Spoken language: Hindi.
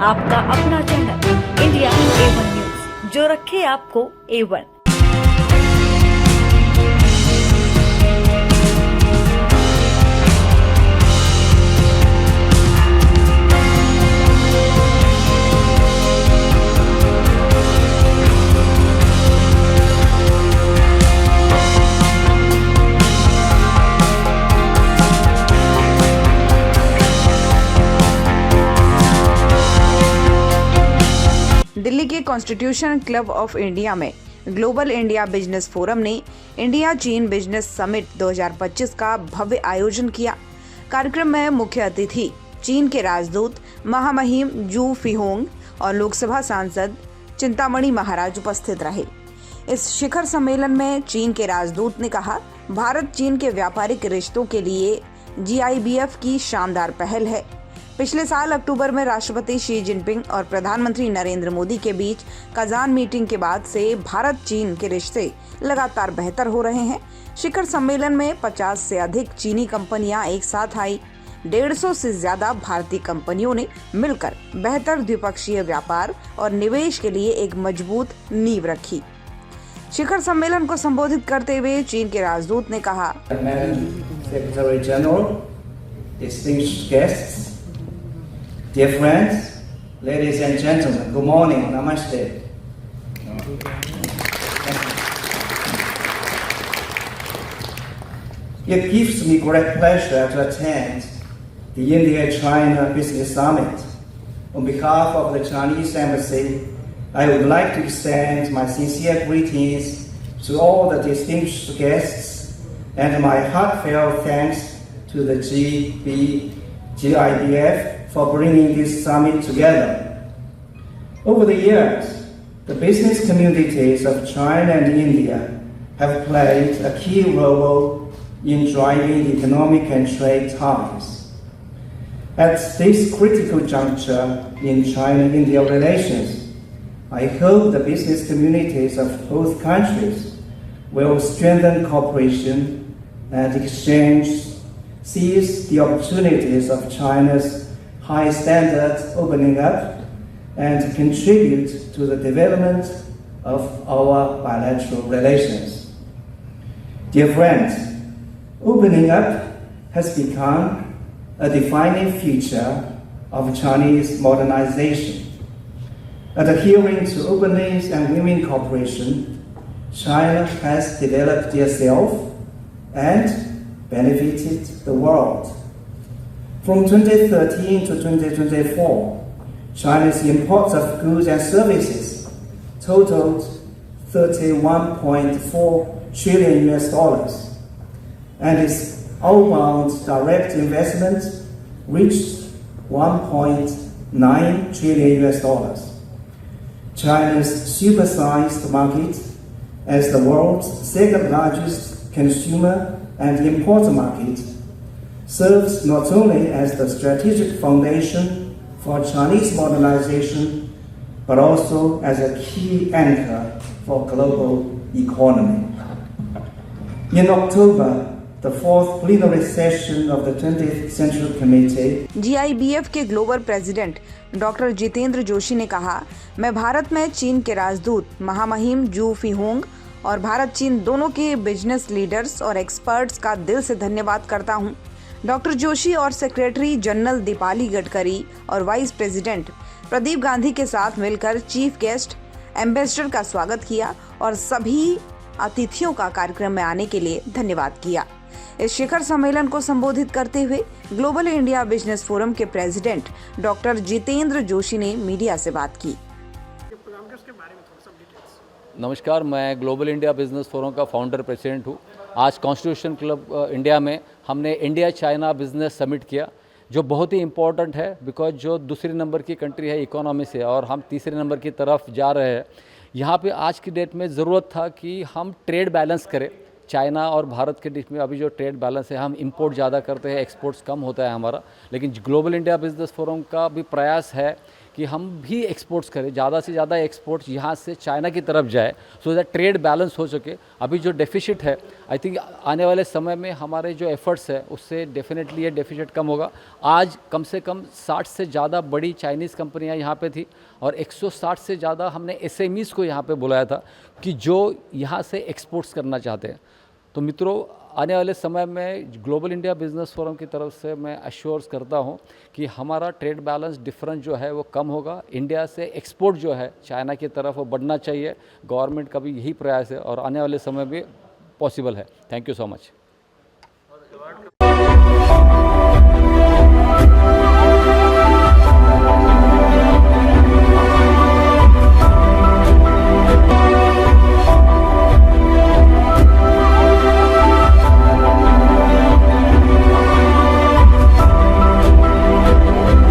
आपका अपना चैनल इंडिया A1 न्यूज, जो रखे आपको A1। दिल्ली के कॉन्स्टिट्यूशन क्लब ऑफ इंडिया में ग्लोबल इंडिया बिजनेस फोरम ने इंडिया चीन बिजनेस समिट 2025 का भव्य आयोजन किया। कार्यक्रम में मुख्य अतिथि चीन के राजदूत महामहिम जू फिहोंग और लोकसभा सांसद चिंतामणि महाराज उपस्थित रहे। इस शिखर सम्मेलन में चीन के राजदूत ने कहा, भारत चीन के व्यापारिक रिश्तों के लिए GIBF की शानदार पहल है। पिछले साल अक्टूबर में राष्ट्रपति शी जिनपिंग और प्रधानमंत्री नरेंद्र मोदी के बीच कजान मीटिंग के बाद से भारत चीन के रिश्ते लगातार बेहतर हो रहे हैं। शिखर सम्मेलन में 50 से अधिक चीनी कंपनियां एक साथ आई। 150 से ज्यादा भारतीय कंपनियों ने मिलकर बेहतर द्विपक्षीय व्यापार और निवेश के लिए एक मजबूत नींव रखी। शिखर सम्मेलन को संबोधित करते हुए चीन के राजदूत ने कहा, Secretary General, distinguished guests, dear friends, ladies and gentlemen, good morning, namaste. It gives me great pleasure to attend the India-China Business Summit. On behalf of the Chinese Embassy, I would like to extend my sincere greetings to all the distinguished guests and my heartfelt thanks to the GIBF for bringing this summit together. Over the years, the business communities of China and India have played a key role in driving economic and trade ties. At this critical juncture in China-India relations, I hope the business communities of both countries will strengthen cooperation and exchange, seize the opportunities of China's high standards opening up, and contribute to the development of our bilateral relations. Dear friends, opening up has become a defining feature of Chinese modernization. Adhering to openness and win-win cooperation, China has developed itself and benefited the world. From 2013 to 2024, China's imports of goods and services totaled $31.4 trillion, and its outbound direct investment reached $1.9 trillion. China's supersized market as the world's second largest consumer and import market serves not only as the strategic foundation for Chinese modernization, but also as a key anchor for global economy. In October, the fourth plenary session of the 20th Central Committee, GIBF के global president doctor Jitendra Joshi ने कहा, मैं भारत में चीन के राजदूत महामहिम जू फिहोंग और भारत चीन दोनों के बिजनेस लीडर्स और एक्सपर्ट्स का दिल से धन्यवाद करता हूं। डॉक्टर जोशी और सेक्रेटरी जनरल दीपाली गडकरी और वाइस प्रेसिडेंट प्रदीप गांधी के साथ मिलकर चीफ गेस्ट एम्बेसडर का स्वागत किया और सभी अतिथियों का कार्यक्रम में आने के लिए धन्यवाद किया। इस शिखर सम्मेलन को संबोधित करते हुए ग्लोबल इंडिया बिजनेस फोरम के प्रेसिडेंट डॉक्टर जितेंद्र जोशी ने मीडिया से बात की। नमस्कार, मैं ग्लोबल इंडिया बिजनेस फोरम का फाउंडर प्रेसिडेंट हूँ। आज कॉन्स्टिट्यूशन क्लब इंडिया में हमने इंडिया चाइना बिजनेस समिट किया, जो बहुत ही इम्पोर्टेंट है बिकॉज जो दूसरे नंबर की कंट्री है इकोनॉमी से और हम तीसरे नंबर की तरफ जा रहे हैं। यहाँ पे आज की डेट में ज़रूरत था कि हम ट्रेड बैलेंस करें। चाइना और भारत के बीच में अभी जो ट्रेड बैलेंस है, हम इंपोर्ट ज़्यादा करते हैं, एक्सपोर्ट्स कम होता है हमारा। लेकिन ग्लोबल इंडिया बिजनेस फोरम का भी प्रयास है कि हम भी एक्सपोर्ट्स करें, ज़्यादा से ज़्यादा एक्सपोर्ट्स यहाँ से चाइना की तरफ जाए, सो दैट ट्रेड बैलेंस हो सके। अभी जो डेफिसिट है, आई थिंक आने वाले समय में हमारे जो एफर्ट्स है उससे डेफिनेटली ये डेफिसिट कम होगा। आज कम से कम 60 से ज़्यादा बड़ी चाइनीज़ कंपनियाँ यहाँ पे थी और 160 से ज़्यादा हमने SMEs को यहाँ पे बुलाया था कि जो यहाँ से एक्सपोर्ट्स करना चाहते हैं। तो मित्रों, आने वाले समय में ग्लोबल इंडिया बिजनेस फोरम की तरफ से मैं अश्योर्स करता हूं कि हमारा ट्रेड बैलेंस डिफरेंस जो है वो कम होगा। इंडिया से एक्सपोर्ट जो है चाइना की तरफ वो बढ़ना चाहिए। गवर्नमेंट का भी यही प्रयास है और आने वाले समय में पॉसिबल है। Thank you so much.